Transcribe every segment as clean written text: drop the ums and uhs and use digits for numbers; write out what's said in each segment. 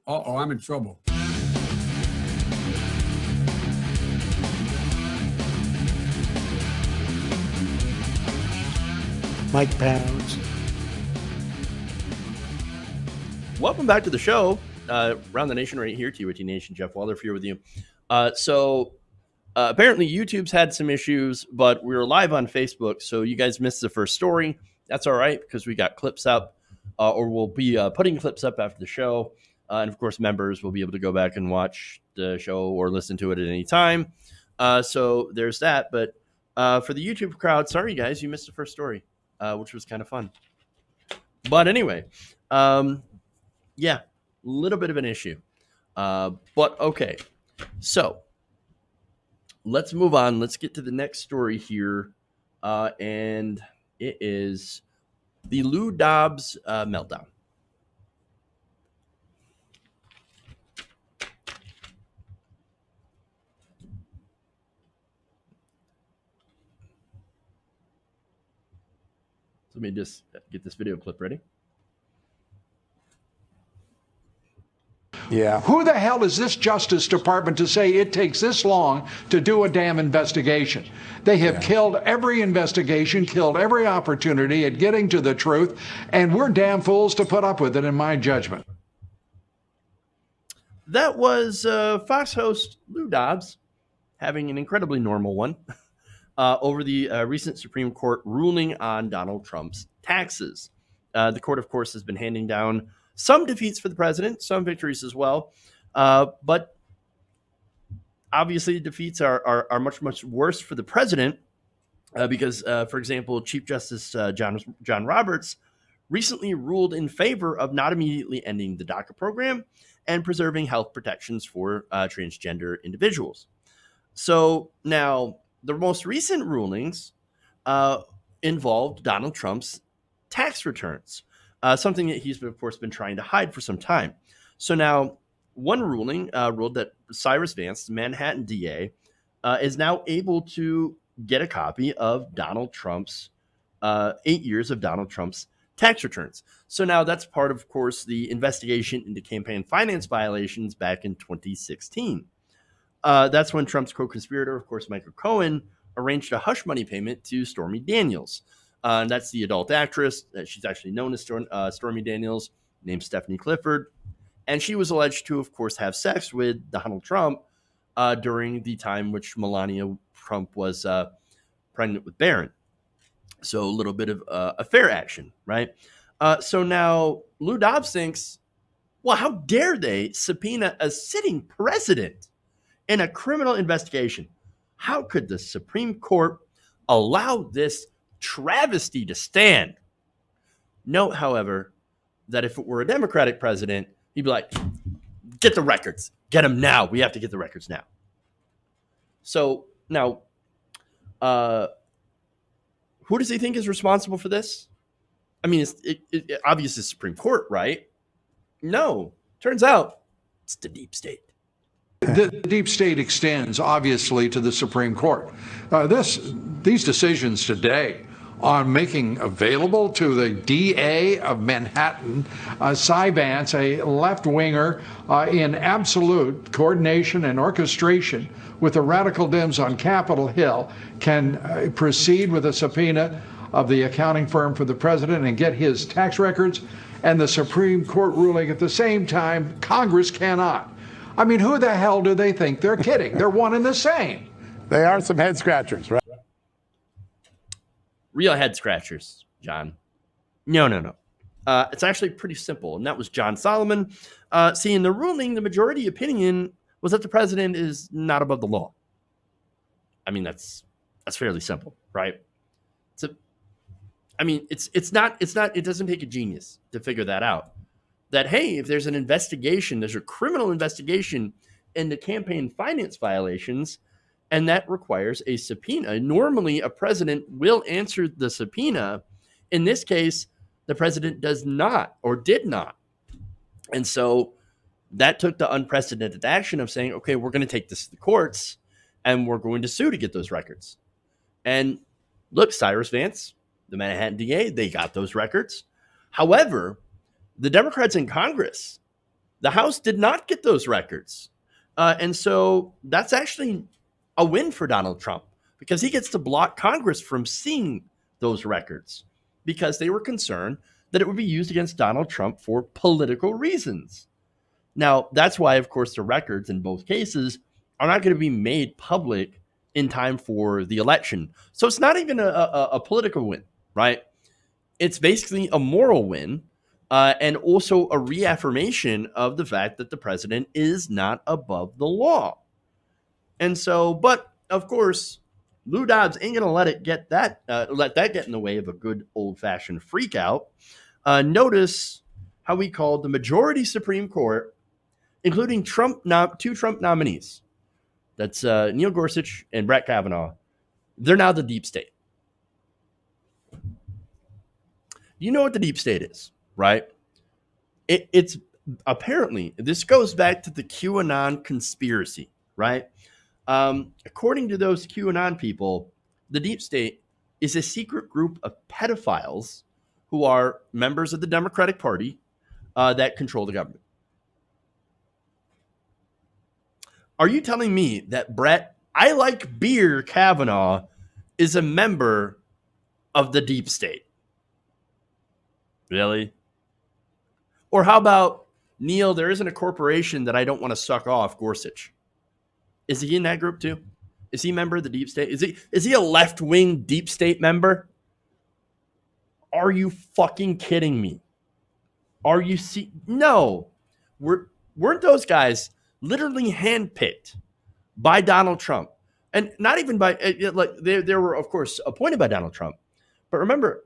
Uh-oh, I'm in trouble. Mike Pounds. Welcome back to the show. Around the Nation right here, TWT Nation. Jeff Walder here with you. Apparently YouTube's had some issues, but we were live on Facebook, so you guys missed the first story. That's all right, because we got clips up, or we'll be putting clips up after the show. And, of course, members will be able to go back and watch the show or listen to it at any time. So there's that. But for the YouTube crowd, sorry, guys, you missed the first story, which was kind of fun. But anyway, yeah, a little bit of an issue. But okay, so let's move on. Let's get to the next story here. And it is the Lou Dobbs meltdown. Let me just get this video clip ready. Yeah. Who the hell is this Justice Department to say it takes this long to do a damn investigation? They have killed every investigation, killed every opportunity at getting to the truth, and we're damn fools to put up with it, in my judgment. That was Fox host Lou Dobbs having an incredibly normal one over the recent Supreme Court ruling on Donald Trump's taxes. The court, of course, has been handing down some defeats for the president, some victories as well. But obviously, the defeats are much, much worse for the president because, for example, Chief Justice John Roberts recently ruled in favor of not immediately ending the DACA program and preserving health protections for transgender individuals. So now, the most recent rulings involved Donald Trump's tax returns, something that he's, of course, been trying to hide for some time. So now, one ruling ruled that Cyrus Vance, the Manhattan DA, is now able to get a copy of Donald Trump's 8 years of Donald Trump's tax returns. So now that's part of course, the investigation into campaign finance violations back in 2016. That's when Trump's co-conspirator, of course, Michael Cohen, arranged a hush money payment to Stormy Daniels. And that's the adult actress. She's actually known as Stormy Daniels, named Stephanie Clifford. And she was alleged to, of course, have sex with Donald Trump during the time which Melania Trump was pregnant with Barron. So a little bit of affair action, right? So now Lou Dobbs thinks, well, how dare they subpoena a sitting president in a criminal investigation? How could the Supreme Court allow this travesty to stand? Note, however, that if it were a Democratic president, he'd be like, get the records. Get them now. We have to get the records now. So now, who does he think is responsible for this? I mean, it's obviously the Supreme Court, right? No. Turns out it's the deep state. The deep state extends, obviously, to the Supreme Court. These decisions today on making available to the DA of Manhattan, Cy Vance, a left-winger in absolute coordination and orchestration with the radical Dems on Capitol Hill, can proceed with a subpoena of the accounting firm for the president and get his tax records, and the Supreme Court ruling at the same time. Congress cannot. I mean, who the hell do they think they're kidding? They're one and the same. They are some head scratchers, right? Real head scratchers, John. No. It's actually pretty simple, and that was John Solomon. See, in the ruling, the majority opinion was that the president is not above the law. I mean, that's fairly simple, right? It doesn't take a genius to figure that out. That, hey, if there's an investigation, there's a criminal investigation into campaign finance violations, and that requires a subpoena. Normally, a president will answer the subpoena. In this case, the president does not or did not. And so that took the unprecedented action of saying, okay, we're going to take this to the courts and we're going to sue to get those records. And look, Cyrus Vance, the Manhattan DA, they got those records. However, the Democrats in Congress The House did not get those records. And so that's actually a win for Donald Trump because he gets to block Congress from seeing those records because they were concerned that it would be used against Donald Trump for political reasons. Now, that's why, of course, the records in both cases are not going to be made public in time for the election. So it's not even a political win, right? It's basically a moral win and also a reaffirmation of the fact that the president is not above the law. And so, but of course, Lou Dobbs ain't gonna let that get in the way of a good old fashioned freak out. Notice how we called the majority Supreme Court, including two Trump nominees. That's Neil Gorsuch and Brett Kavanaugh. They're now the deep state. You know what the deep state is, right? It's apparently, this goes back to the QAnon conspiracy, right? According to those QAnon people, the deep state is a secret group of pedophiles who are members of the Democratic Party that control the government. Are you telling me that Brett, I like beer Kavanaugh, is a member of the deep state? Really? Or how about Neil, there isn't a corporation that I don't want to suck off, Gorsuch? Is he in that group too? Is he a member of the deep state? Is he a left-wing deep state member? Are you fucking kidding me? Are you No. Weren't those guys literally handpicked by Donald Trump? And not even by, like, they were, of course, appointed by Donald Trump. But remember,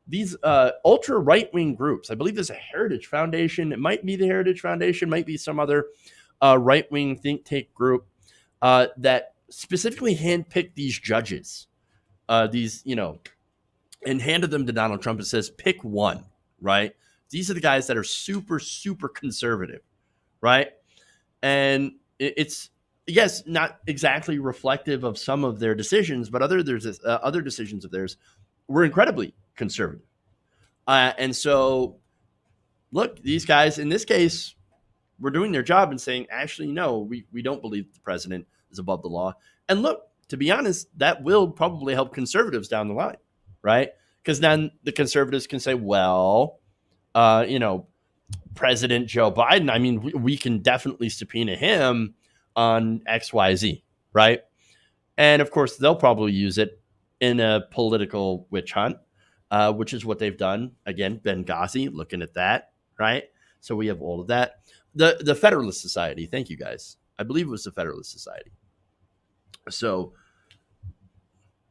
these ultra right-wing groups, I believe there's a Heritage Foundation. It might be the Heritage Foundation, might be some other right-wing think tank group that specifically handpicked these judges, and handed them to Donald Trump and says, pick one, right? These are the guys that are super, super conservative, right? And it's, yes, not exactly reflective of some of their decisions, but other decisions of theirs were incredibly conservative. And so, look, these guys, in this case, were doing their job and saying, actually, no, we don't believe the president is above the law. And look, to be honest, that will probably help conservatives down the line, right? Because then the conservatives can say, well, President Joe Biden, I mean, we can definitely subpoena him on XYZ, right? And of course, they'll probably use it in a political witch hunt, which is what they've done. Again, Benghazi, looking at that, right? So we have all of that. The Federalist Society, thank you guys. I believe it was the Federalist Society. So,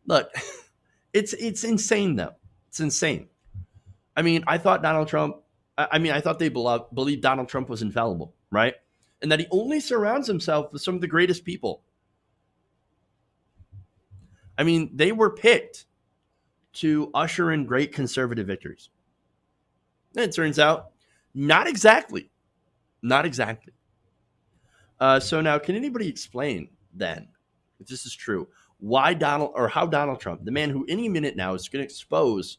look, it's insane, though. It's insane. I mean, I thought they believed Donald Trump was infallible, right? And that he only surrounds himself with some of the greatest people. I mean, they were picked to usher in great conservative victories. And it turns out, not exactly. Not exactly. So now, can anybody explain then, if this is true, how Donald Trump, the man who any minute now is going to expose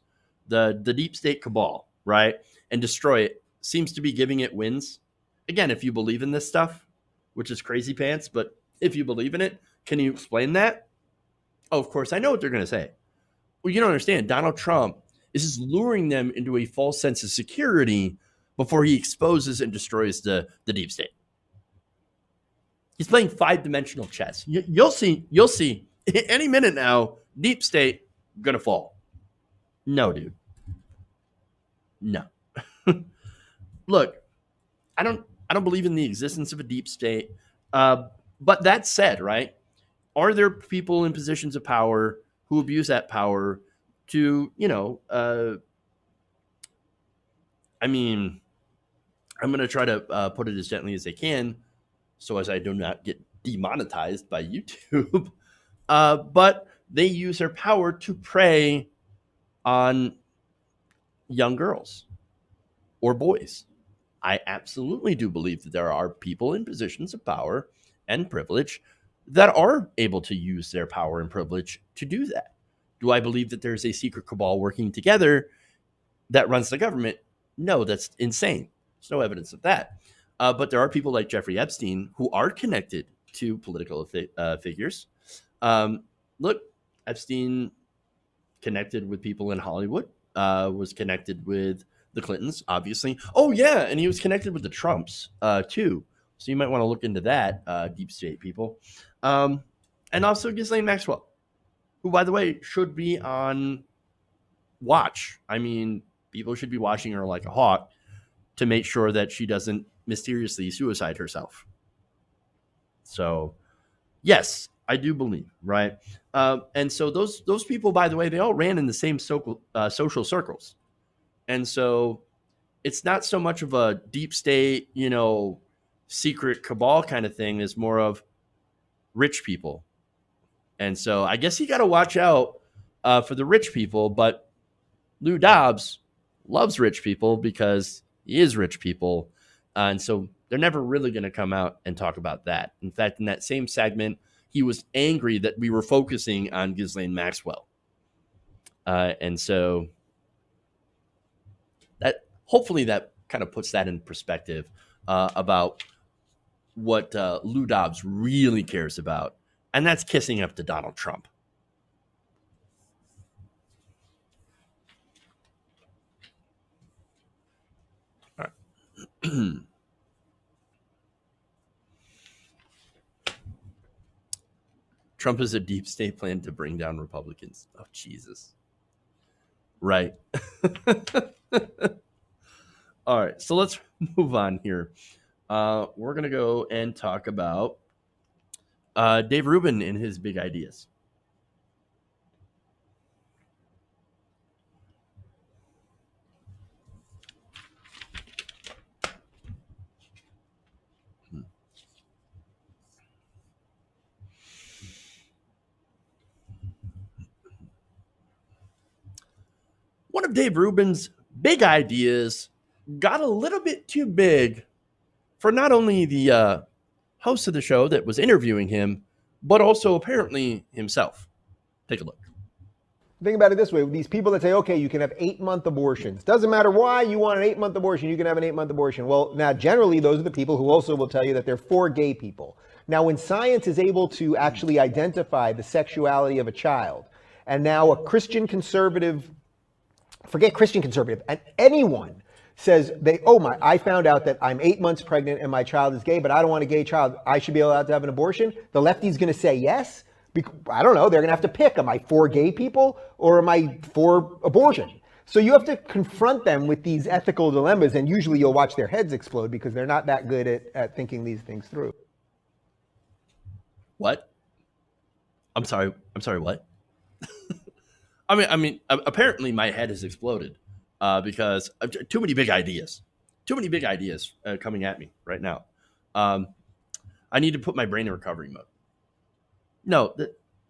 the deep state cabal, right, and destroy it, seems to be giving it wins? Again, if you believe in this stuff, which is crazy pants, but if you believe in it, can you explain that? Oh, of course, I know what they're going to say. Well, you don't understand. Donald Trump is just luring them into a false sense of security before he exposes and destroys the deep state. He's playing 5-dimensional chess. You'll see. Any minute now, deep state gonna fall. No, dude. No. Look, I don't believe in the existence of a deep state. But that said, right? Are there people in positions of power who abuse that power to, I mean, I'm going to try to put it as gently as I can so as I do not get demonetized by YouTube. But they use their power to prey on young girls or boys. I absolutely do believe that there are people in positions of power and privilege that are able to use their power and privilege to do that. Do I believe that there's a secret cabal working together that runs the government? No, that's insane. There's no evidence of that. But there are people like Jeffrey Epstein who are connected to political figures. Look, Epstein connected with people in Hollywood, was connected with the Clintons, obviously. Oh, yeah, and he was connected with the Trumps, too. So you might want to look into that, deep state people. And also Ghislaine Maxwell, who, by the way, should be on watch. I mean, people should be watching her like a hawk to make sure that she doesn't mysteriously suicide herself. So, yes, I do believe, right? And so those people, by the way, they all ran in the same social circles. And so it's not so much of a deep state, secret cabal kind of thing. It's more of rich people. And so I guess you got to watch out for the rich people. But Lou Dobbs loves rich people because he is rich people. And so they're never really going to come out and talk about that. In fact, in that same segment, he was angry that we were focusing on Ghislaine Maxwell. And so that hopefully that kind of puts that in perspective about what Lou Dobbs really cares about. And that's kissing up to Donald Trump. All right. Trump is a deep state plan to bring down Republicans. Oh, Jesus. Right. All right. So let's move on here. We're going to go and talk about Dave Rubin and his big ideas. One of Dave Rubin's big ideas got a little bit too big for not only the host of the show that was interviewing him, but also apparently himself. Take a look. Think about it this way. These people that say, okay, you can have 8-month abortions. Doesn't matter why you want an 8-month abortion, you can have an 8-month abortion. Well, now, generally, those are the people who also will tell you that they're for gay people. Now, when science is able to actually identify the sexuality of a child, and now a Christian conservative, forget Christian conservative, and anyone says, I found out that I'm 8 months pregnant and my child is gay, but I don't want a gay child. I should be allowed to have an abortion. The lefty's going to say yes. I don't know. They're going to have to pick. Am I for gay people or am I for abortion? So you have to confront them with these ethical dilemmas, and usually you'll watch their heads explode because they're not that good at thinking these things through. What? I'm sorry, what? I mean, apparently my head has exploded because too many big ideas. Too many big ideas coming at me right now. I need to put my brain in recovery mode. No,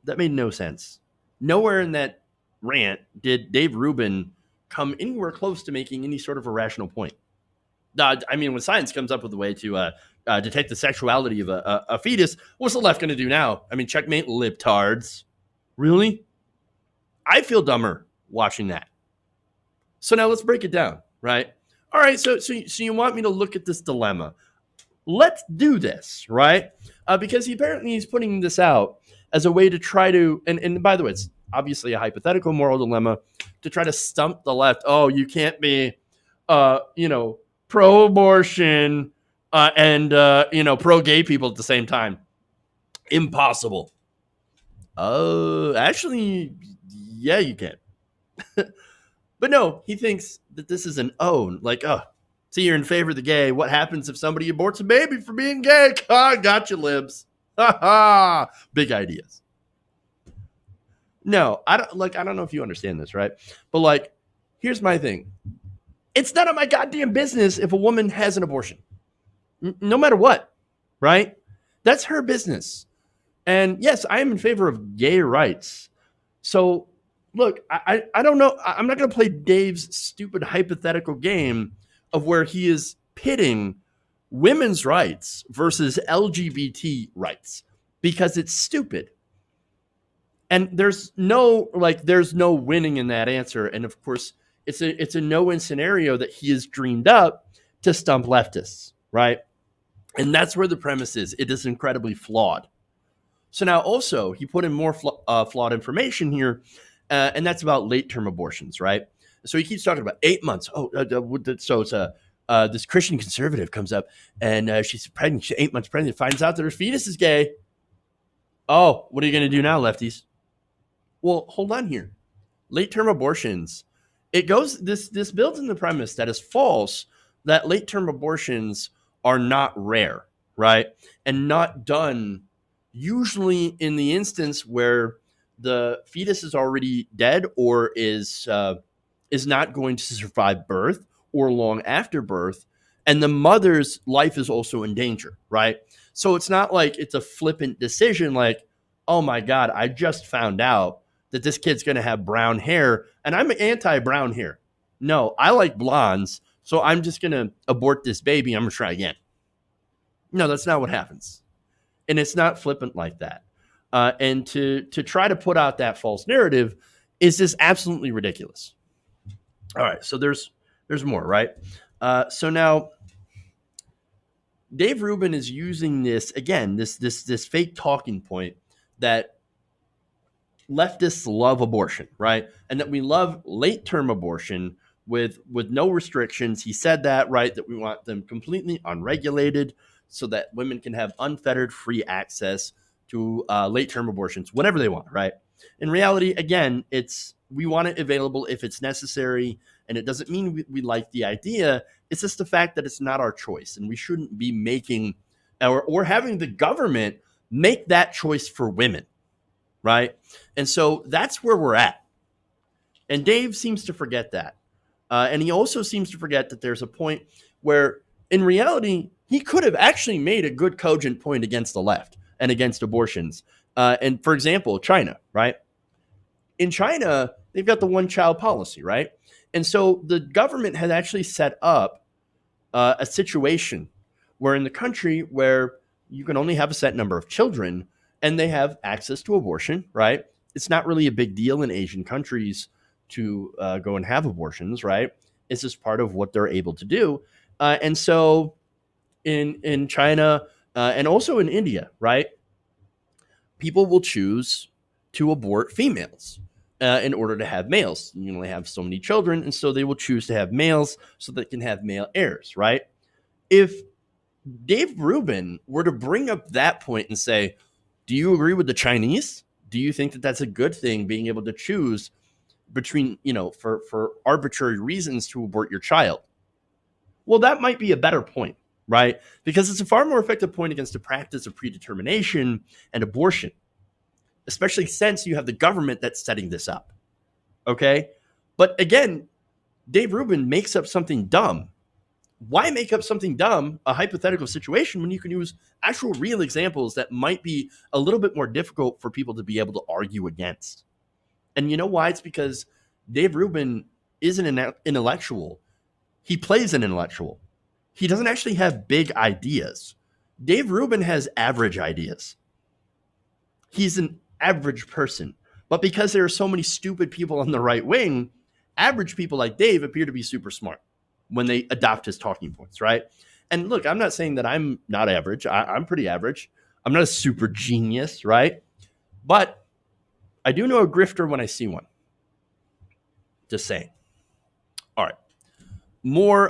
that made no sense. Nowhere in that rant did Dave Rubin come anywhere close to making any sort of a rational point. I mean, when science comes up with a way to detect the sexuality of a fetus, what's the left going to do now? I mean, checkmate libtards. Really? I feel dumber watching that. So now let's break it down, right? All right, so you want me to look at this dilemma. Let's do this, right? Because he's putting this out as a way to try to, and by the way, it's obviously a hypothetical moral dilemma, to try to stump the left. Oh, you can't be, pro-abortion and pro-gay people at the same time. Impossible. Actually, yeah, you can. But no, he thinks that this is an own, like, so you're in favor of the gay. What happens if somebody aborts a baby for being gay? Gotcha, libs. Big ideas. No, I don't know if you understand this, right? But here's my thing. It's none of my goddamn business if a woman has an abortion. No matter what, right? That's her business. And yes, I am in favor of gay rights. So look, I don't know. I'm not going to play Dave's stupid hypothetical game of where he is pitting women's rights versus LGBT rights because it's stupid. And there's no winning in that answer. And of course, it's a no-win scenario that he has dreamed up to stump leftists, right? And that's where the premise is. It is incredibly flawed. So now also he put in more flawed information here, and that's about late-term abortions, right? So he keeps talking about 8 months. So it's this Christian conservative comes up, and she's pregnant. She's 8 months pregnant, finds out that her fetus is gay. Oh, what are you going to do now, lefties? Well, hold on here. Late-term abortions. This builds in the premise that is false, that late-term abortions are not rare, right? And not done usually in the instance where the fetus is already dead or is not going to survive birth or long after birth, and the mother's life is also in danger, right? So it's not like it's a flippant decision like, oh my God, I just found out that this kid's going to have brown hair, and I'm anti-brown hair. No, I like blondes, so I'm just going to abort this baby. I'm going to try again. No, that's not what happens. And it's not flippant like that. And to try to put out that false narrative is just absolutely ridiculous. All right, so there's more, right? So now Dave Rubin is using this again, this fake talking point that leftists love abortion, right? And that we love late-term abortion with no restrictions. He said that, right? That we want them completely unregulated so that women can have unfettered free access to late-term abortions whenever they want, right? In reality, again, we want it available if it's necessary, and it doesn't mean we like the idea. It's just the fact that it's not our choice, and we shouldn't be making or having the government make that choice for women, right? And so that's where we're at. And Dave seems to forget that. And he also seems to forget that there's a point where, in reality, he could have actually made a good cogent point against the left and against abortions. And for example, China, right? In China, they've got the one-child policy, right? And so the government has actually set up a situation where in the country where you can only have a set number of children and they have access to abortion, right? It's not really a big deal in Asian countries to go and have abortions, right? It's just part of what they're able to do. And so in China and also in India, right? People will choose to abort females in order to have males. You only have so many children, and so they will choose to have males so they can have male heirs, right? If Dave Rubin were to bring up that point and say, do you agree with the Chinese? Do you think that that's a good thing, being able to choose between, for arbitrary reasons to abort your child? Well, that might be a better point, right? Because it's a far more effective point against the practice of predetermination and abortion, especially since you have the government that's setting this up, okay? But again, Dave Rubin makes up something dumb. Why make up something dumb, a hypothetical situation, when you can use actual real examples that might be a little bit more difficult for people to be able to argue against? And you know why? It's because Dave Rubin is an intellectual. He plays an intellectual. He doesn't actually have big ideas. Dave Rubin has average ideas. He's an average person. But because there are so many stupid people on the right wing, average people like Dave appear to be super smart when they adopt his talking points, right? And look, I'm not saying that I'm not average. I'm pretty average. I'm not a super genius, right? But I do know a grifter when I see one. Just saying. All right. More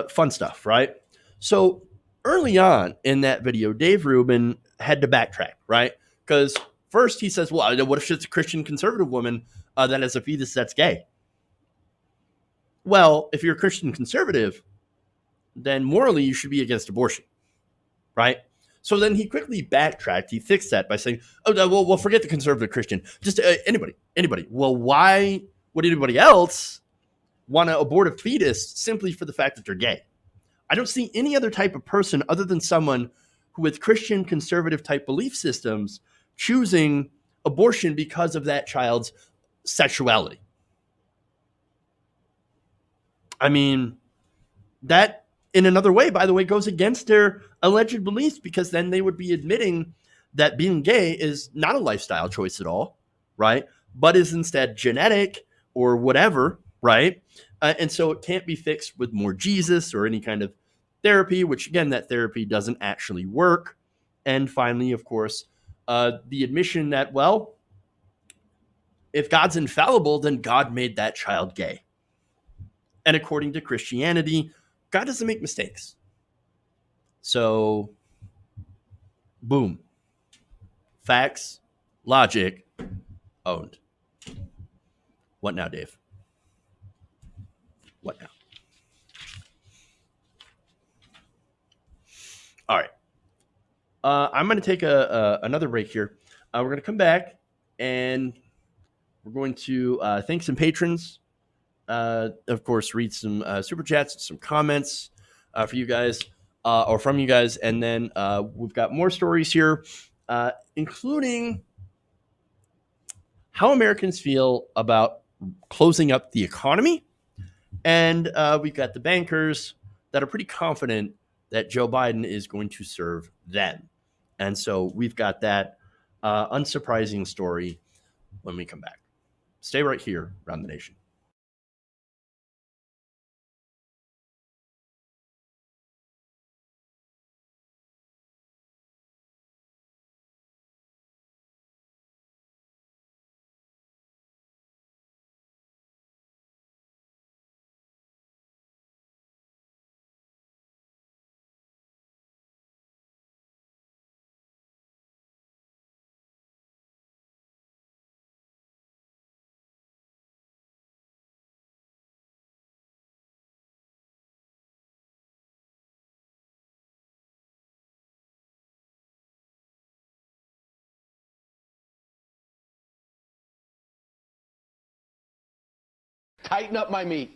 fun stuff, right? So early on in that video, Dave Rubin had to backtrack, right? Because first he says, well, what if it's a Christian conservative woman that has a fetus that's gay? Well, if you're a Christian conservative, then morally you should be against abortion, right? So then he quickly backtracked. He fixed that by saying, oh, well, forget the conservative Christian. Just anybody. Well, why would anybody else want to abort a fetus simply for the fact that they're gay? I don't see any other type of person other than someone who, with Christian conservative type belief systems, choosing abortion because of that child's sexuality. I mean, that in another way, by the way, goes against their alleged beliefs, because then they would be admitting that being gay is not a lifestyle choice at all, right? But is instead genetic or whatever, right? And so it can't be fixed with more Jesus or any kind of therapy, which again, that therapy doesn't actually work. And finally, of course, the admission that, well, if God's infallible, then God made that child gay. And according to Christianity, God doesn't make mistakes. So, boom. Facts, logic, owned. What now, Dave? What now? All right. I'm going to take another break here. We're going to come back and we're going to thank some patrons. Of course, read some super chats, some comments for you guys or from you guys. And then we've got more stories here, including how Americans feel about closing up the economy. And we've got the bankers that are pretty confident that Joe Biden is going to serve them. And so we've got that unsurprising story when we come back. Stay right here around the nation. Tighten up my meat.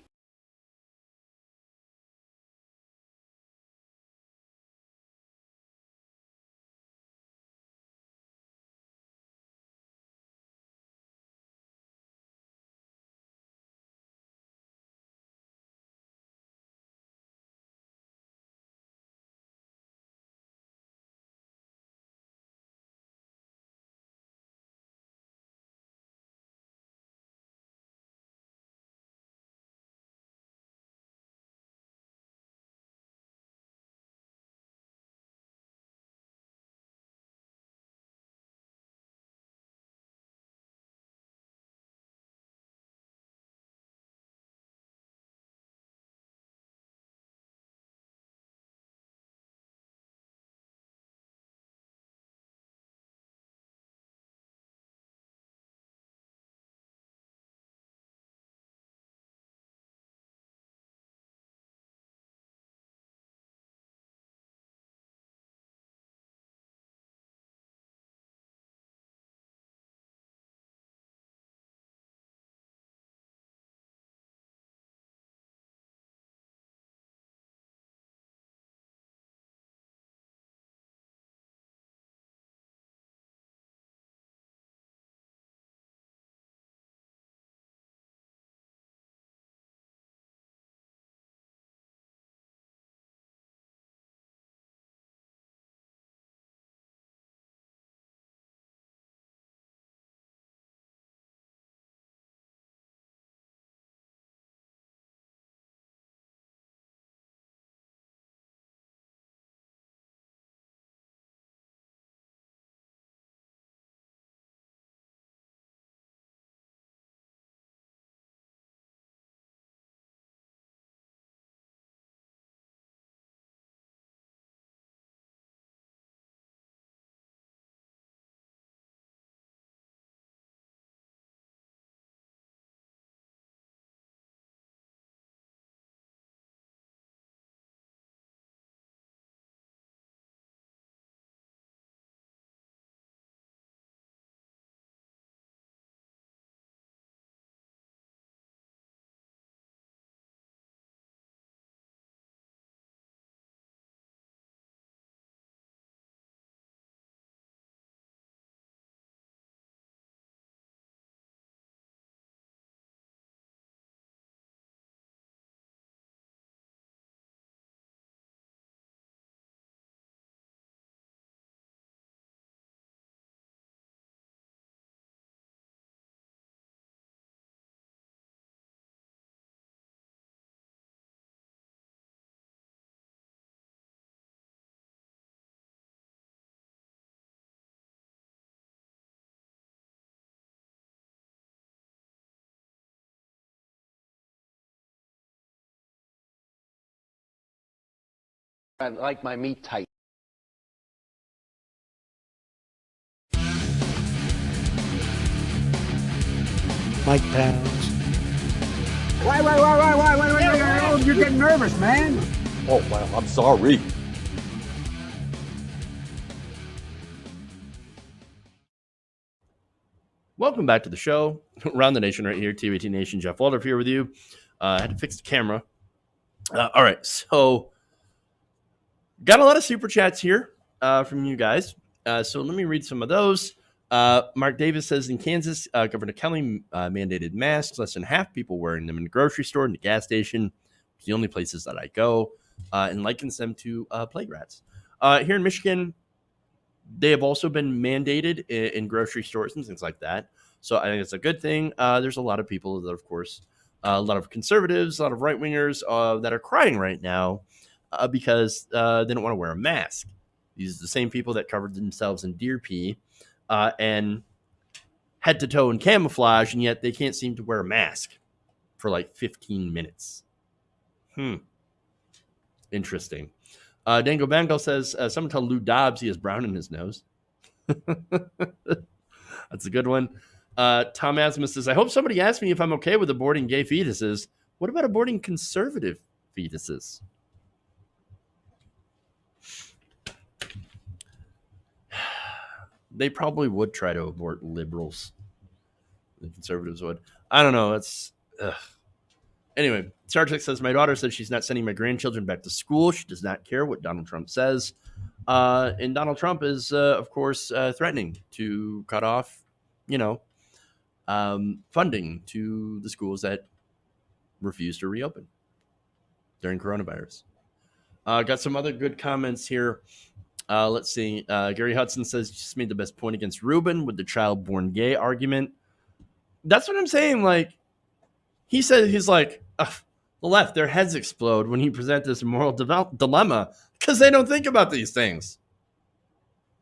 I like my meat tight. Mike Pounds. Why? Oh, you're getting nervous, man. Oh, well, I'm sorry. Welcome back to the show. Around the Nation right here, TVT Nation. Jeff Waldorf here with you. I had to fix the camera. All right, so got a lot of super chats here from you guys. So let me read some of those. Mark Davis says in Kansas, Governor Kelly mandated masks. Less than half people wearing them in the grocery store and the gas station. It's the only places that I go, and likens them to plague rats. Here in Michigan, they have also been mandated in grocery stores and things like that. So I think it's a good thing. There's a lot of people that, of course, a lot of conservatives, a lot of right-wingers that are crying right now because they don't want to wear a mask. These are the same people that covered themselves in deer pee and head to toe in camouflage, and yet they can't seem to wear a mask for like 15 minutes. Interesting. Dango Bango says, someone tell Lou Dobbs he has brown in his nose. That's a good one. Tom Asmus says, I hope somebody asks me if I'm okay with aborting gay fetuses. What about aborting conservative fetuses? They probably would try to abort liberals. The conservatives would. I don't know. It's anyway. Star Trek says, my daughter says she's not sending my grandchildren back to school. She does not care what Donald Trump says. And Donald Trump is, of course, threatening to cut off, funding to the schools that refuse to reopen during coronavirus. Got some other good comments here. Let's see. Gary Hudson says, you just made the best point against Rubin with the child born gay argument. That's what I'm saying. Like, he said, he's like, the left, their heads explode when he presents this moral dilemma because they don't think about these things.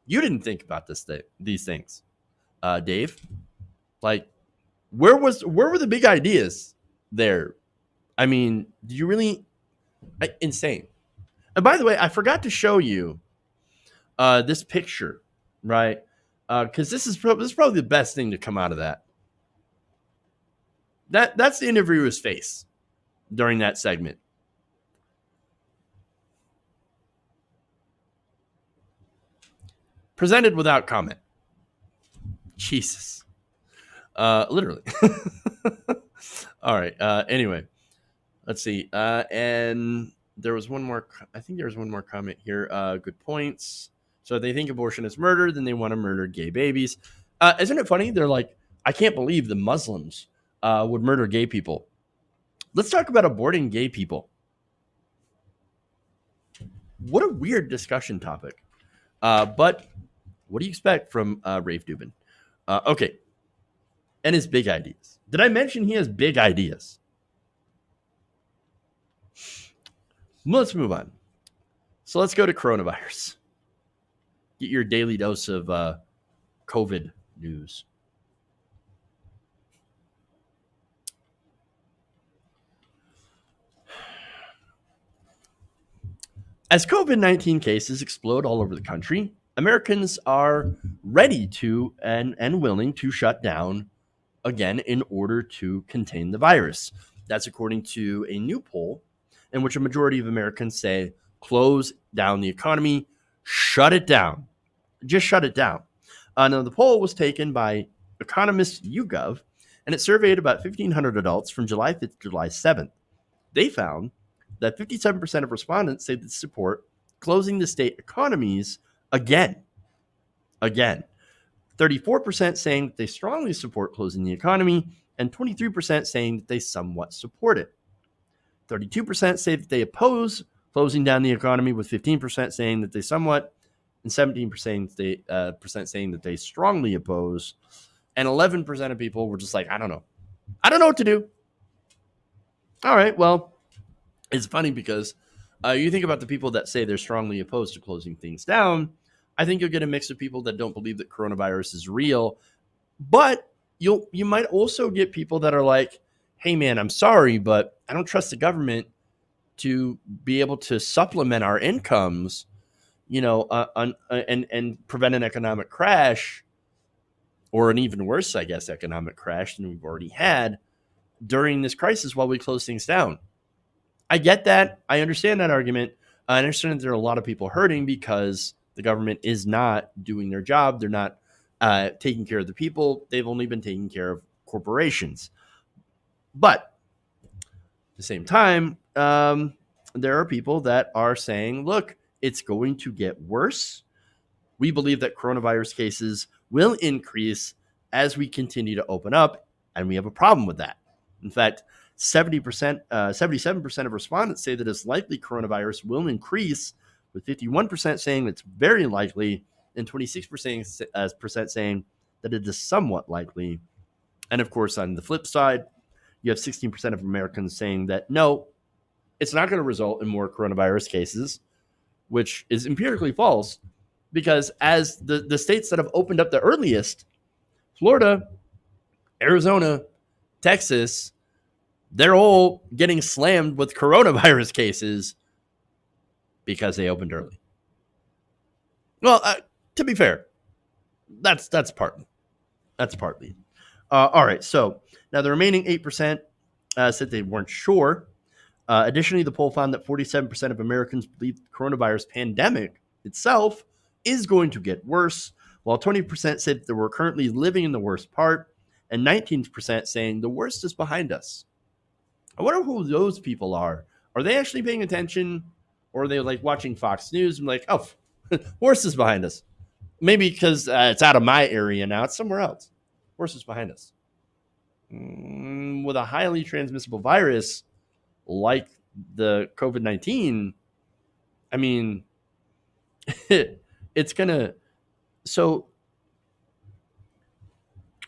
You didn't think about these things, Dave. Like, where were the big ideas there? I mean, do you really insane? And by the way, I forgot to show you this picture, right? Because this is probably the best thing to come out of that. That's the interviewer's face during that segment. Presented without comment. Jesus. Literally. All right. Anyway, let's see. And there was one more. I think there was one more comment here. Good points. So if they think abortion is murder, then they want to murder gay babies. Isn't it funny? They're like, I can't believe the Muslims would murder gay people. Let's talk about aborting gay people. What a weird discussion topic. But what do you expect from Rave Dubin? Okay. And his big ideas. Did I mention he has big ideas? Let's move on. So let's go to coronavirus. Get your daily dose of COVID news. As COVID-19 cases explode all over the country, Americans are ready to and willing to shut down again in order to contain the virus. That's according to a new poll in which a majority of Americans say, close down the economy, shut it down. Just shut it down. Now, the poll was taken by Economist YouGov, and it surveyed about 1,500 adults from July 5th to July 7th. They found that 57% of respondents say they support closing the state economies again. 34% saying that they strongly support closing the economy, and 23% saying that they somewhat support it. 32% say that they oppose closing down the economy, with 15% saying that they somewhat, and 17% saying that they strongly oppose, and 11% of people were just like, I don't know what to do. All right, well, it's funny because you think about the people that say they're strongly opposed to closing things down. I think you'll get a mix of people that don't believe that coronavirus is real, but you might also get people that are like, hey man, I'm sorry, but I don't trust the government to be able to supplement our incomes, and prevent an economic crash, or an even worse, I guess, economic crash than we've already had during this crisis while we close things down. I get that. I understand that argument. I understand that there are a lot of people hurting because the government is not doing their job. They're not taking care of the people. They've only been taking care of corporations. But at the same time, there are people that are saying, look, it's going to get worse. We believe that coronavirus cases will increase as we continue to open up, and we have a problem with that. In fact, 77% of respondents say that it's likely coronavirus will increase, with 51% saying it's very likely and 26% saying that it is somewhat likely. And of course, on the flip side, you have 16% of Americans saying that no, it's not going to result in more coronavirus cases, which is empirically false, because as the states that have opened up the earliest, Florida, Arizona, Texas, they're all getting slammed with coronavirus cases because they opened early. Well, to be fair, that's partly. That's partly. All right, so now the remaining 8% said they weren't sure. Additionally, the poll found that 47% of Americans believe the coronavirus pandemic itself is going to get worse, while 20% said that we're currently living in the worst part, and 19% saying the worst is behind us. I wonder who those people are. Are they actually paying attention, or are they like watching Fox News and like, oh, worst is behind us? Maybe because it's out of my area now. It's somewhere else. Worst is behind us. With a highly transmissible virus like the COVID-19, I mean, it's going to... So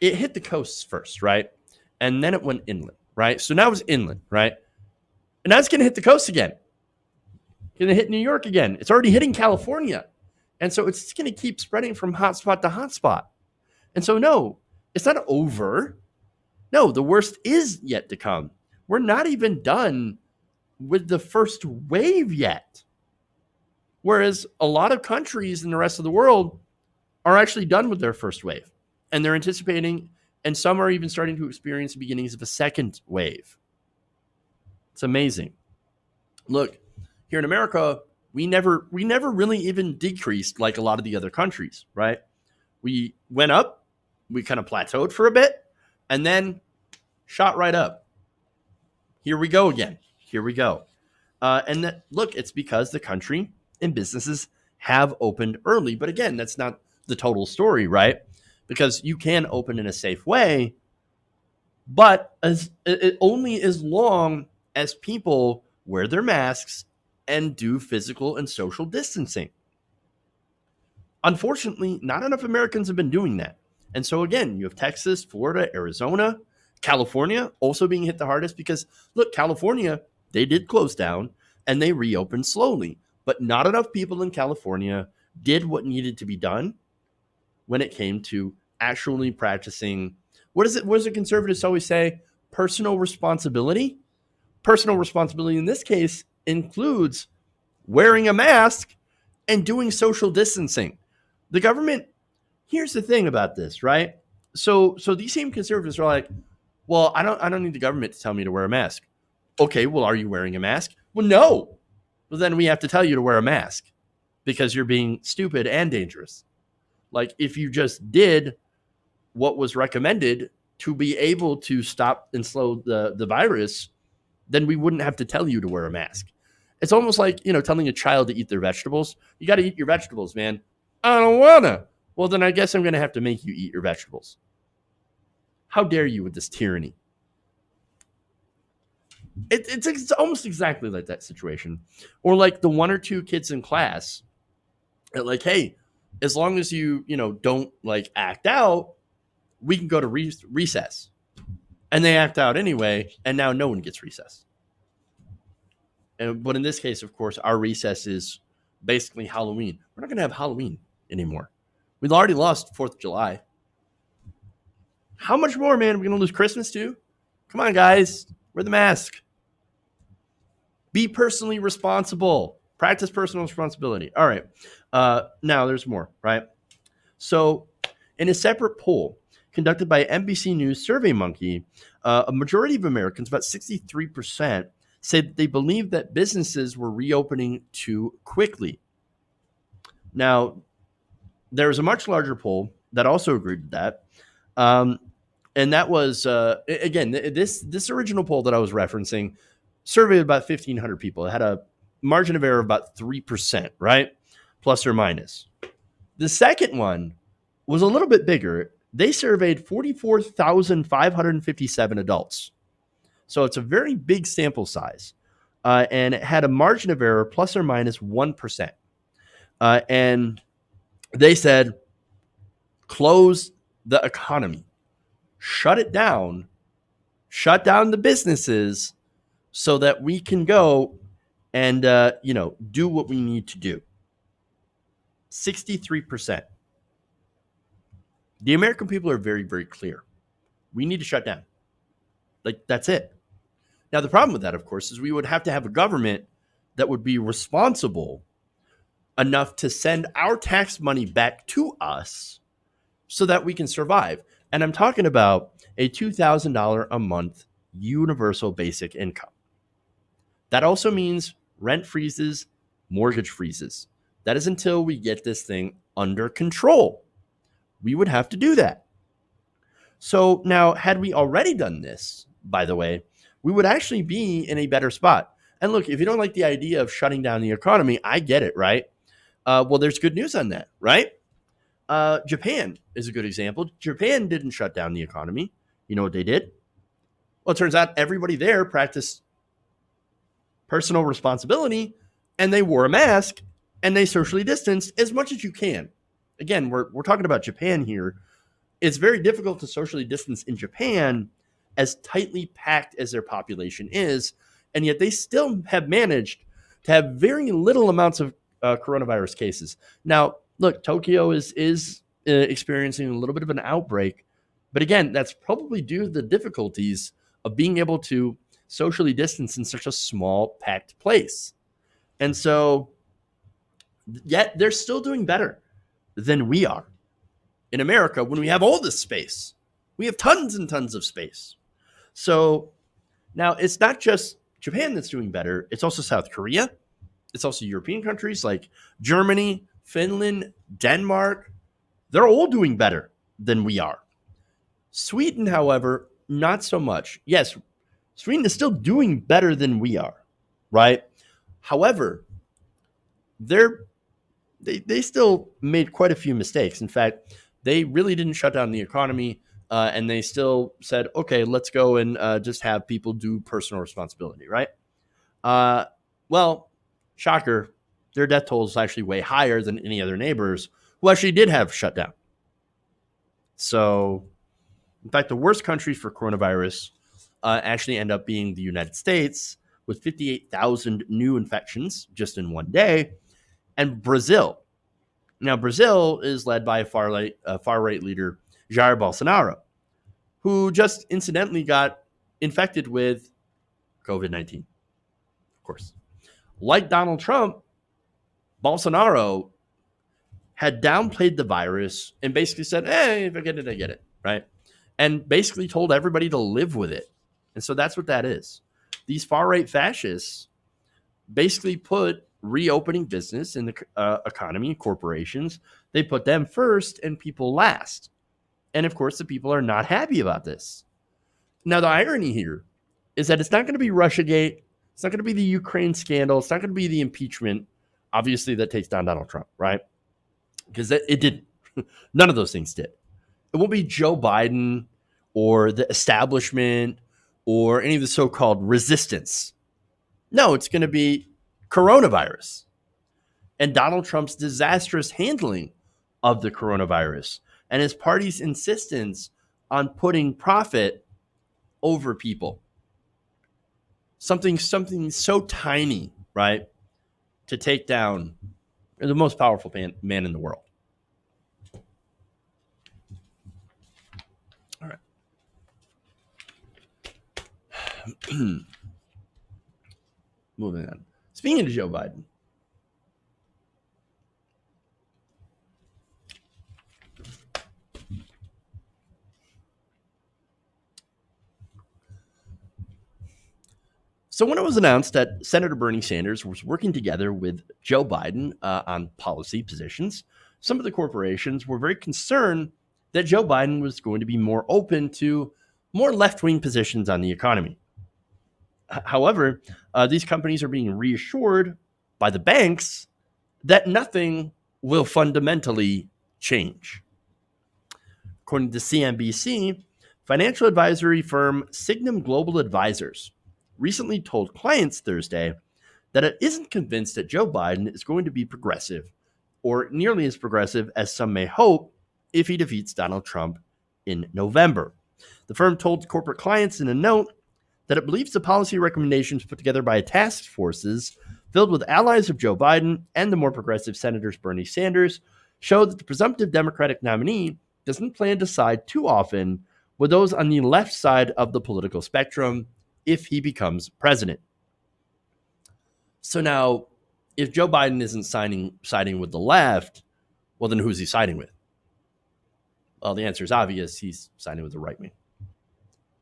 it hit the coasts first, right? And then it went inland, right? So now it's inland, right? And now it's going to hit the coast again. It's going to hit New York again. It's already hitting California. And so it's going to keep spreading from hotspot to hotspot. And so, no, it's not over. No, the worst is yet to come. We're not even done with the first wave yet. Whereas a lot of countries in the rest of the world are actually done with their first wave. And they're anticipating, and some are even starting to experience the beginnings of a second wave. It's amazing. Look, here in America, we never really even decreased like a lot of the other countries, right? We went up, we kind of plateaued for a bit, and then shot right up. Here we go again. Here we go. And that, look, it's because the country and businesses have opened early. But again, that's not the total story, right? Because you can open in a safe way, but only as long as people wear their masks and do physical and social distancing. Unfortunately, not enough Americans have been doing that. And so again, you have Texas, Florida, Arizona, California also being hit the hardest because, look, California, they did close down and they reopened slowly, but not enough people in California did what needed to be done when it came to actually practicing, what does the conservatives always say? Personal responsibility. Personal responsibility in this case includes wearing a mask and doing social distancing. The government, here's the thing about this, right? So these same conservatives are like, well, I don't need the government to tell me to wear a mask. Okay, well, are you wearing a mask? Well, no. Well, then we have to tell you to wear a mask because you're being stupid and dangerous. Like, if you just did what was recommended to be able to stop and slow the virus, then we wouldn't have to tell you to wear a mask. It's almost like, telling a child to eat their vegetables. You got to eat your vegetables, man. I don't want to. Well, then I guess I'm going to have to make you eat your vegetables. How dare you with this tyranny? It's almost exactly like that situation. Or like the one or two kids in class that like, hey, as long as you, don't like act out, we can go to recess. And they act out anyway, and now no one gets recess. But in this case, of course, our recess is basically Halloween. We're not going to have Halloween anymore. We've already lost 4th of July. How much more, man? Are we going to lose Christmas too? Come on, guys. Wear the mask. Be personally responsible. Practice personal responsibility. All right. Now there's more, right? So in a separate poll conducted by NBC News SurveyMonkey, a majority of Americans, about 63%, said they believe that businesses were reopening too quickly. Now, there was a much larger poll that also agreed with that. And that was, again, this original poll that I was referencing surveyed about 1,500 people. It had a margin of error of about 3%, right? Plus or minus. The second one was a little bit bigger. They surveyed 44,557 adults. So it's a very big sample size. And it had a margin of error plus or minus 1%. And they said, close the economy, shut it down, shut down the businesses so that we can go and, do what we need to do. 63%. The American people are very, very clear. We need to shut down. Like, that's it. Now, the problem with that, of course, is we would have to have a government that would be responsible enough to send our tax money back to us so that we can survive. And I'm talking about a $2,000 a month universal basic income. That also means rent freezes, mortgage freezes. That is until we get this thing under control. We would have to do that. So now, had we already done this, by the way, we would actually be in a better spot. And look, if you don't like the idea of shutting down the economy, I get it, right? Well, there's good news on that, right? Japan is a good example. Japan didn't shut down the economy. You know what they did? Well, it turns out everybody there practiced personal responsibility, and they wore a mask, and they socially distanced as much as you can. Again, we're talking about Japan here. It's very difficult to socially distance in Japan as tightly packed as their population is, and yet they still have managed to have very little amounts of coronavirus cases. Now, look, Tokyo is experiencing a little bit of an outbreak, but again, that's probably due to the difficulties of being able to socially distance in such a small, packed place. And so, yet they're still doing better than we are. In America, when we have all this space, we have tons and tons of space. So now it's not just Japan that's doing better. It's also South Korea. It's also European countries like Germany, Finland, Denmark. They're all doing better than we are. Sweden, however, not so much. Yes, Sweden is still doing better than we are, right? However, they still made quite a few mistakes. In fact, they really didn't shut down the economy, and they still said, okay, let's go and just have people do personal responsibility, right? Well, shocker, their death toll is actually way higher than any other neighbors who actually did have shut down. So, in fact, the worst country for coronavirus actually end up being the United States with 58,000 new infections just in one day, and Brazil. Now, Brazil is led by far-right leader Jair Bolsonaro, who just incidentally got infected with COVID-19, of course. Like Donald Trump, Bolsonaro had downplayed the virus and basically said, hey, if I get it, I get it, right? And basically told everybody to live with it. And so that's what that is. These far-right fascists basically put reopening business in the economy, corporations, they put them first and people last. And of course, the people are not happy about this. Now, the irony here is that it's not going to be Russiagate. It's not going to be the Ukraine scandal. It's not going to be the impeachment, obviously, that takes down Donald Trump, right? Because it didn't. None of those things did. It won't be Joe Biden or the establishment or any of the so-called resistance. No, it's going to be coronavirus and Donald Trump's disastrous handling of the coronavirus and his party's insistence on putting profit over people. Something so tiny, right, to take down the most powerful man in the world. All right. moving on. Speaking of Joe Biden, so when it was announced that Senator Bernie Sanders was working together with Joe Biden on policy positions, some of the corporations were very concerned that Joe Biden was going to be more open to more left-wing positions on the economy. However, these companies are being reassured by the banks that nothing will fundamentally change. According to CNBC, financial advisory firm Signum Global Advisors recently told clients Thursday that it isn't convinced that Joe Biden is going to be progressive or nearly as progressive as some may hope if he defeats Donald Trump in November. The firm told corporate clients in a note that it believes the policy recommendations put together by task forces filled with allies of Joe Biden and the more progressive Senators Bernie Sanders show that the presumptive Democratic nominee doesn't plan to side too often with those on the left side of the political spectrum if he becomes president. So now, if Joe Biden isn't siding with the left, well, then who's he siding with? Well, the answer is obvious. He's siding with the right wing.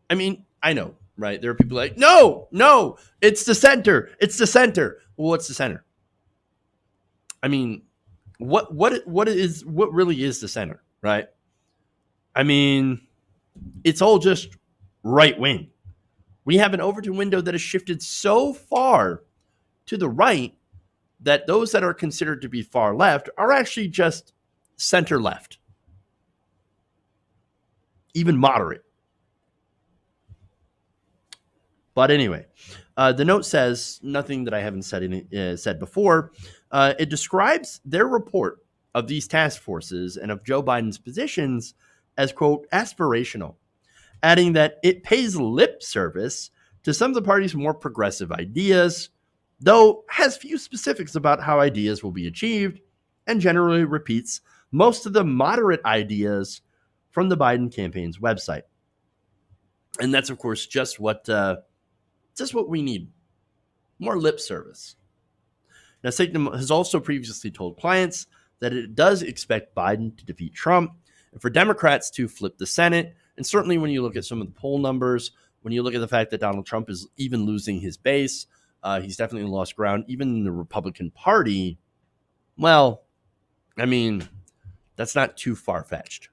I mean, I know, right? There are people like, no, it's the center. It's the center. Well, what's the center? I mean, what really is the center, right? I mean, it's all just right wing. We have an Overton window that has shifted so far to the right that those that are considered to be far left are actually just center left, even moderate. But anyway, the note says nothing that I haven't said before. It describes their report of these task forces and of Joe Biden's positions as, quote, aspirational, adding that it pays lip service to some of the party's more progressive ideas, though has few specifics about how ideas will be achieved, and generally repeats most of the moderate ideas from the Biden campaign's website. And that's, of course, just what we need. More lip service. Now, Signum has also previously told clients that it does expect Biden to defeat Trump and for Democrats to flip the Senate. And certainly when you look at some of the poll numbers, when you look at the fact that Donald Trump is even losing his base, he's definitely lost ground, even in the Republican Party. Well, I mean, that's not too far-fetched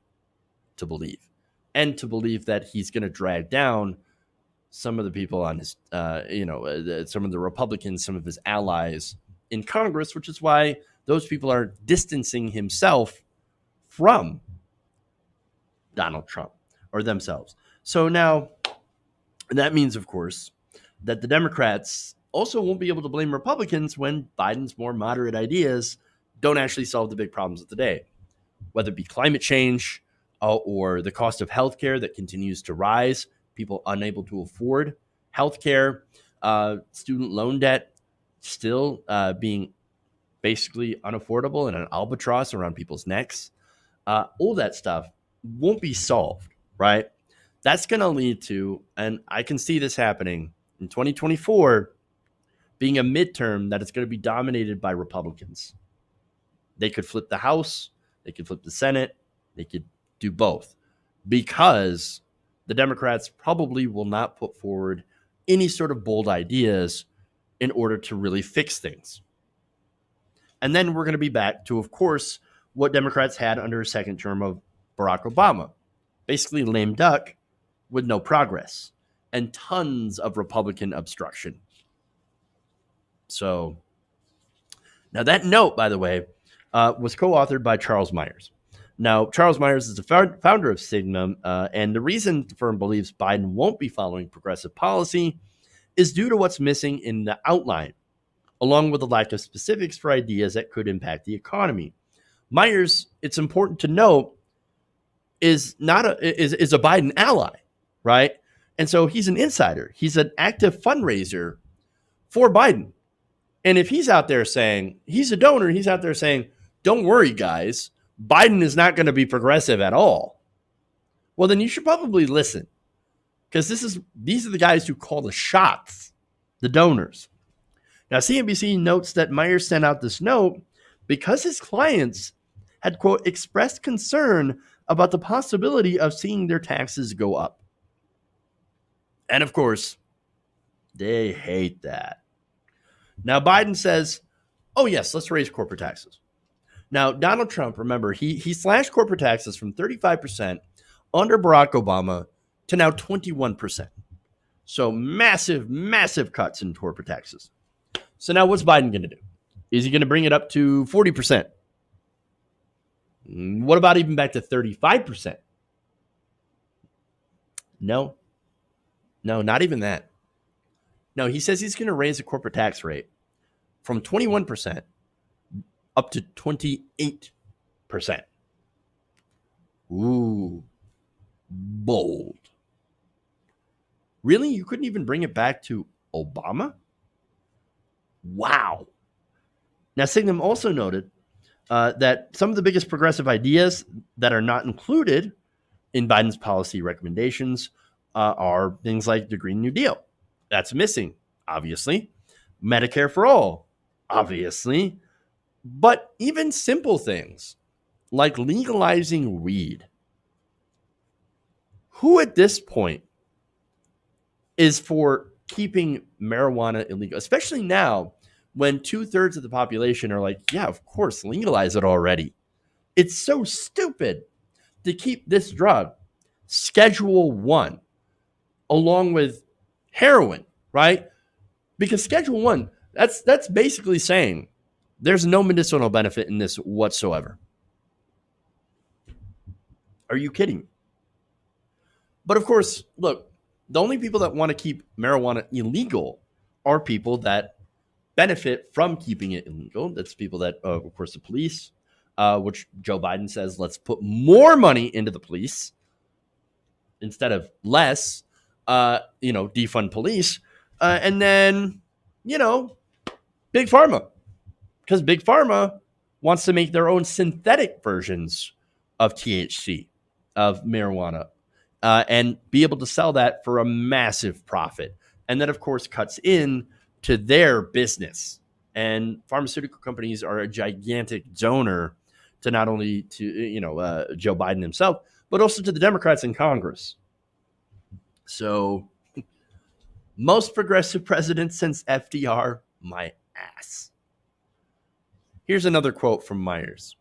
to believe. And to believe that he's going to drag down some of the people on his, some of the Republicans, some of his allies in Congress, which is why those people are distancing himself from Donald Trump or themselves. So now that means, of course, that the Democrats also won't be able to blame Republicans when Biden's more moderate ideas don't actually solve the big problems of the day, whether it be climate change or the cost of healthcare that continues to rise, people unable to afford healthcare, student loan debt still being basically unaffordable and an albatross around people's necks. All that stuff won't be solved, right? That's going to lead to, and I can see this happening in 2024, being a midterm that is going to be dominated by Republicans. They could flip the House, they could flip the Senate, they could do both, because the Democrats probably will not put forward any sort of bold ideas in order to really fix things. And then we're going to be back to, of course, what Democrats had under a second term of Barack Obama. Basically lame duck with no progress and tons of Republican obstruction. So now that note, by the way, was co-authored by Charles Myers. Now, Charles Myers is the founder of Signum, and the reason the firm believes Biden won't be following progressive policy is due to what's missing in the outline, along with the lack of specifics for ideas that could impact the economy. Myers, it's important to note, is a Biden ally, right? And so he's an insider. He's an active fundraiser for Biden. And if he's out there saying, he's a donor, he's out there saying, don't worry, guys, Biden is not going to be progressive at all. Well, then you should probably listen, because these are the guys who call the shots, the donors. Now, CNBC notes that Myers sent out this note because his clients had, quote, expressed concern about the possibility of seeing their taxes go up. And of course, they hate that. Now, Biden says, oh, yes, let's raise corporate taxes. Now, Donald Trump, remember, he slashed corporate taxes from 35% under Barack Obama to now 21%. So massive, massive cuts in corporate taxes. So now what's Biden going to do? Is he going to bring it up to 40%? What about even back to 35%? No, not even that. No, he says he's going to raise the corporate tax rate from 21% up to 28%. Ooh, bold. Really? You couldn't even bring it back to Obama? Wow. Now, Signum also noted that some of the biggest progressive ideas that are not included in Biden's policy recommendations are things like the Green New Deal. That's missing, obviously. Medicare for all, obviously. But even simple things like legalizing weed. Who at this point is for keeping marijuana illegal, especially now when 2/3 of the population are like, yeah, of course, legalize it already. It's so stupid to keep this drug Schedule 1 along with heroin, right? Because Schedule 1, that's basically saying there's no medicinal benefit in this whatsoever. Are you kidding? But of course, look, the only people that want to keep marijuana illegal are people that benefit from keeping it illegal. That's people that, of course, the police, which Joe Biden says, let's put more money into the police instead of less, defund police. And then, Big Pharma, because Big Pharma wants to make their own synthetic versions of THC, of marijuana, and be able to sell that for a massive profit. And that, of course, cuts in to their business. And pharmaceutical companies are a gigantic donor to not only to, Joe Biden himself, but also to the Democrats in Congress. So most progressive presidents since FDR, my ass. Here's another quote from Myers.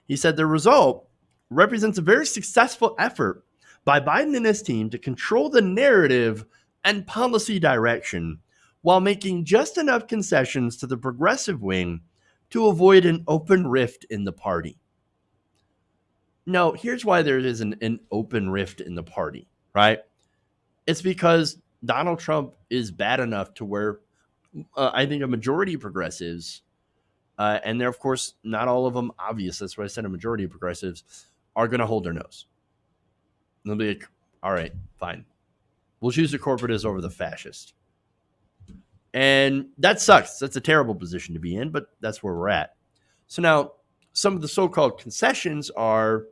He said, the result represents a very successful effort by Biden and his team to control the narrative and policy direction while making just enough concessions to the progressive wing to avoid an open rift in the party. No, here's why there is an open rift in the party, right? It's because Donald Trump is bad enough to where I think a majority of progressives, and they're, of course, not all of them obvious, that's why I said a majority of progressives, are going to hold their nose. They'll be like, all right, fine. We'll choose the corporatist over the fascist. And that sucks. That's a terrible position to be in, but that's where we're at. So now, some of the so-called concessions are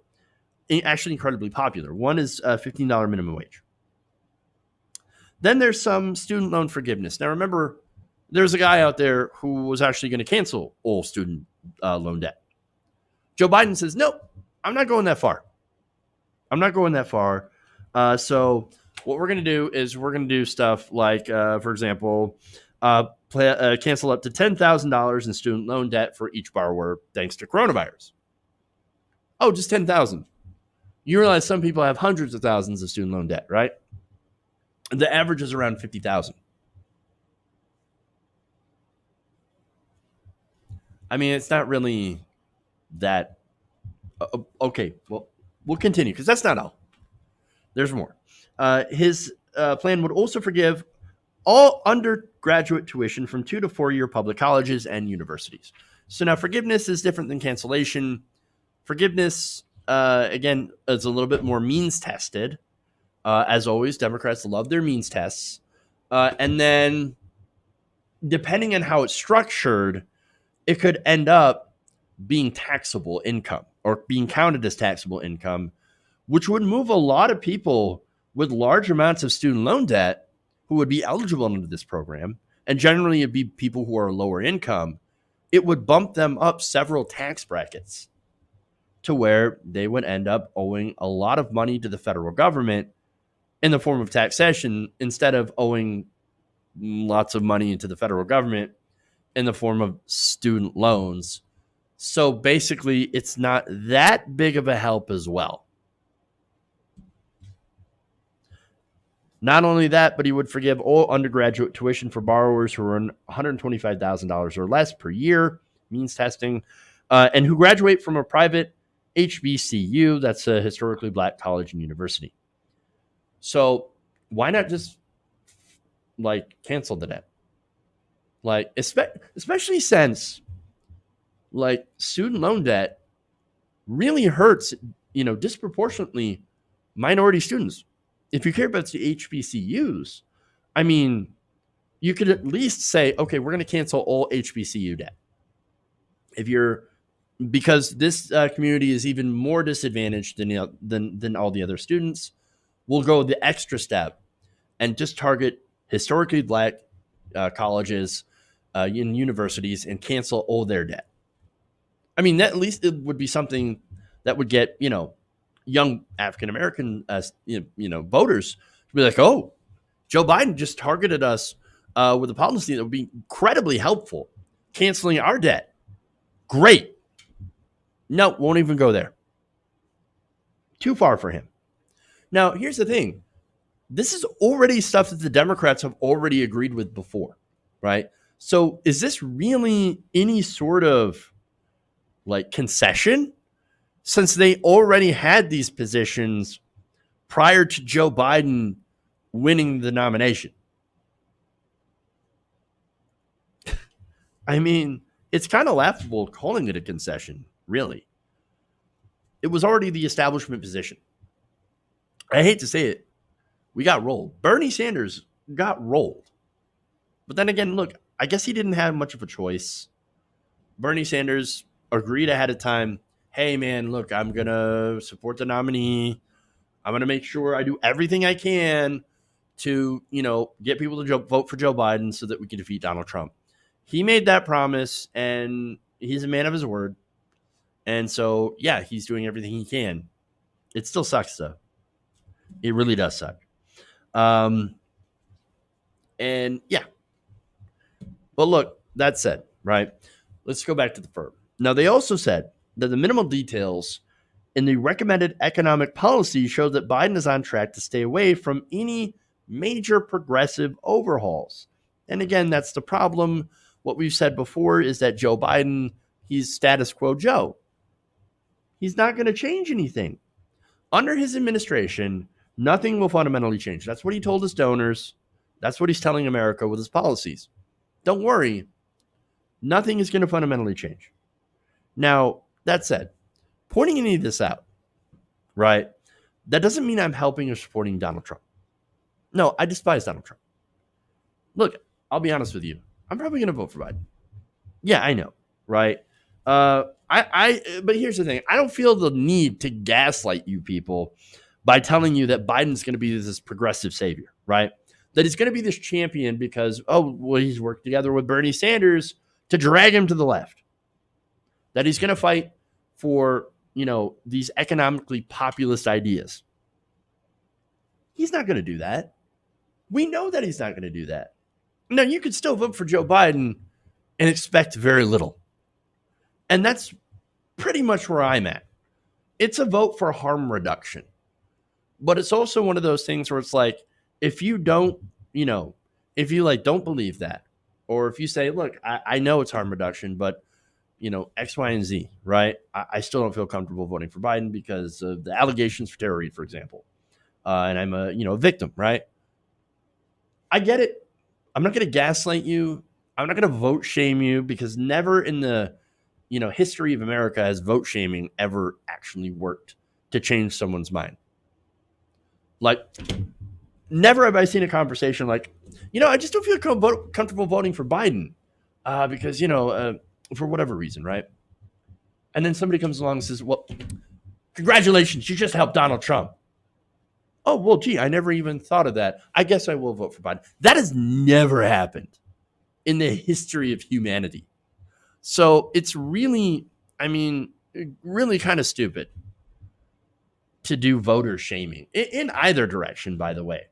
actually incredibly popular. One is $15 minimum wage. Then there's some student loan forgiveness. Now, remember, there's a guy out there who was actually going to cancel all student loan debt. Joe Biden says, nope, I'm not going that far. So what we're going to do is we're going to do stuff like, for example, cancel up to $10,000 in student loan debt for each borrower thanks to coronavirus. Oh, just $10,000. You realize some people have hundreds of thousands of student loan debt, right? The average is around $50,000. I mean, it's not really that. Okay, well, we'll continue because that's not all. There's more. His plan would also forgive all undergraduate tuition from 2 to 4-year public colleges and universities. So now forgiveness is different than cancellation. Forgiveness, again, is a little bit more means tested. As always, Democrats love their means tests. And then depending on how it's structured, it could end up being taxable income or being counted as taxable income, which would move a lot of people with large amounts of student loan debt who would be eligible under this program and generally it'd be people who are lower income, it would bump them up several tax brackets to where they would end up owing a lot of money to the federal government in the form of taxation instead of owing lots of money to the federal government in the form of student loans. So basically, it's not that big of a help as well. Not only that, but he would forgive all undergraduate tuition for borrowers who earn $125,000 or less per year, means testing, and who graduate from a private HBCU, that's a historically black college and university. So why not just like cancel the debt? Like, especially since like student loan debt really hurts, disproportionately minority students. If you care about the HBCUs, I mean, you could at least say, okay, we're going to cancel all HBCU debt. Because this community is even more disadvantaged than all the other students, we'll go the extra step and just target historically black colleges and universities and cancel all their debt. I mean, that at least it would be something that would get, young African-American, voters to be like, oh, Joe Biden just targeted us with a policy that would be incredibly helpful, canceling our debt. Great. No, won't even go there. Too far for him. Now, here's the thing. This is already stuff that the Democrats have already agreed with before, right? So is this really any sort of like concession? Since they already had these positions prior to Joe Biden winning the nomination. I mean, it's kind of laughable calling it a concession, really. It was already the establishment position. I hate to say it. We got rolled. Bernie Sanders got rolled. But then again, look, I guess he didn't have much of a choice. Bernie Sanders agreed ahead of time. Hey, man, look, I'm going to support the nominee. I'm going to make sure I do everything I can to, get people to vote for Joe Biden so that we can defeat Donald Trump. He made that promise, and he's a man of his word. And so, yeah, he's doing everything he can. It still sucks, though. It really does suck. And, yeah. But look, that said, right, let's go back to the firm. Now, they also said that the minimal details in the recommended economic policy show that Biden is on track to stay away from any major progressive overhauls. And again, that's the problem. What we've said before is that Joe Biden, he's status quo Joe. He's not going to change anything. Under his administration, nothing will fundamentally change. That's what he told his donors. That's what he's telling America with his policies. Don't worry. Nothing is going to fundamentally change. Now, that said, pointing any of this out, right, that doesn't mean I'm helping or supporting Donald Trump. No, I despise Donald Trump. Look, I'll be honest with you. I'm probably going to vote for Biden. Yeah, I know, right? But here's the thing. I don't feel the need to gaslight you people by telling you that Biden's going to be this progressive savior, right? That he's going to be this champion because, he's worked together with Bernie Sanders to drag him to the left. That he's going to fight for, these economically populist ideas. He's not going to do that. We know that he's not going to do that. Now, you could still vote for Joe Biden and expect very little. And that's pretty much where I'm at. It's a vote for harm reduction. But it's also one of those things where it's like, if you don't, if you don't believe that, or if you say, look, I know it's harm reduction, but X, Y, and Z, right? I still don't feel comfortable voting for Biden because of the allegations for terrorism, for example. And I'm a victim, right? I get it. I'm not going to gaslight you. I'm not going to vote shame you because never in the, history of America has vote shaming ever actually worked to change someone's mind. Like, never have I seen a conversation like, I just don't feel comfortable voting for Biden because, for whatever reason, right? And then somebody comes along and says, well, congratulations, you just helped Donald Trump. Oh, well, gee, I never even thought of that. I guess I will vote for Biden. That has never happened. in the history of humanity. So it's really, I mean, really kind of stupid to do voter shaming in either direction, by the way.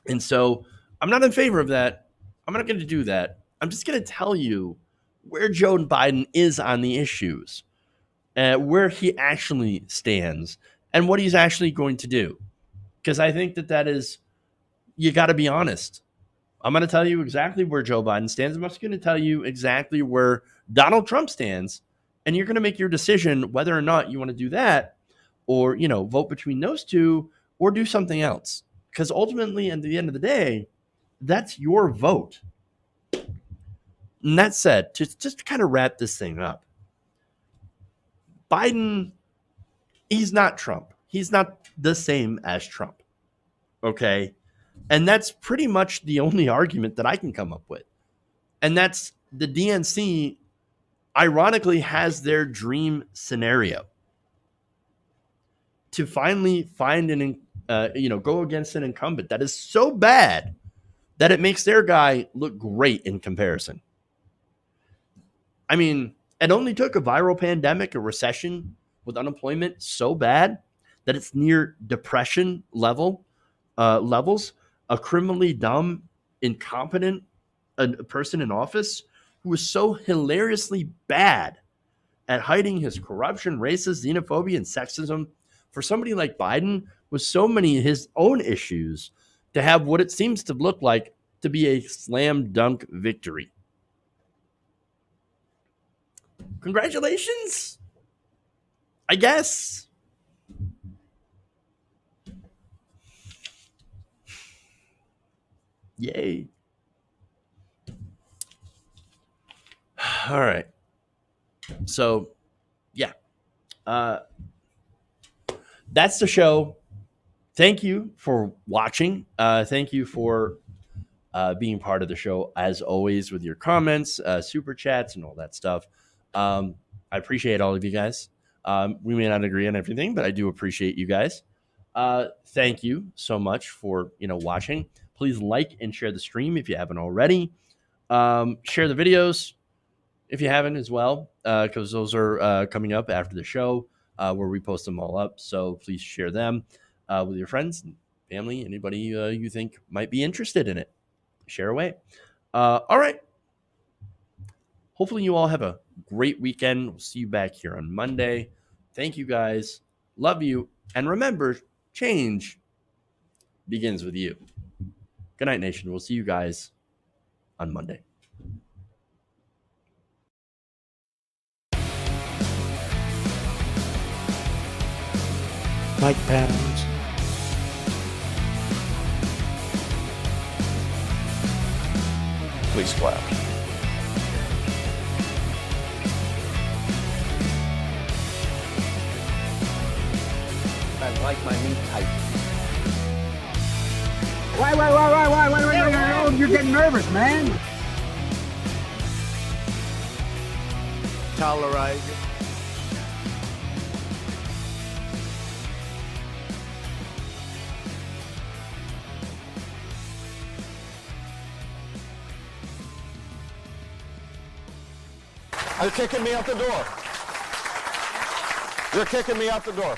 And so I'm not in favor of that. I'm not going to do that. I'm just going to tell you where Joe Biden is on the issues, where he actually stands, and what he's actually going to do. Because I think that is, you got to be honest. I'm going to tell you exactly where Joe Biden stands. I'm just going to tell you exactly where Donald Trump stands. And you're going to make your decision whether or not you want to do that, or, vote between those two, or do something else. Because ultimately, at the end of the day, that's your vote. And that said, just to kind of wrap this thing up, Biden, he's not Trump. He's not the same as Trump. Okay? And that's pretty much the only argument that I can come up with. And that's the DNC, ironically, has their dream scenario to finally find go against an incumbent that is so bad that it makes their guy look great in comparison. I mean, it only took a viral pandemic, a recession with unemployment so bad that it's near depression levels, a criminally dumb, incompetent person in office who was so hilariously bad at hiding his corruption, racism, xenophobia, and sexism, for somebody like Biden with so many of his own issues to have what it seems to look like to be a slam dunk victory. Congratulations, I guess. Yay. All right. So, yeah. That's the show. Thank you for watching. Thank you for being part of the show, as always, with your comments, super chats, and all that stuff. I appreciate all of you guys. We may not agree on everything, but I do appreciate you guys. Thank you so much for watching. Please like and share the stream if you haven't already. Share the videos if you haven't as well, because those are coming up after the show, where we post them all up. So please share them with your friends and family, anybody you think might be interested in it. Share away. All right. Hopefully you all have a great weekend. We'll see you back here on Monday. Thank you guys. Love you. And remember, change begins with you. Good night, nation. We'll see you guys on Monday. Mike Pounds. Please clap. I like my meat tight. Why? Oh, you're getting nervous, man. Tolerize it. You're kicking me out the door. You're kicking me out the door.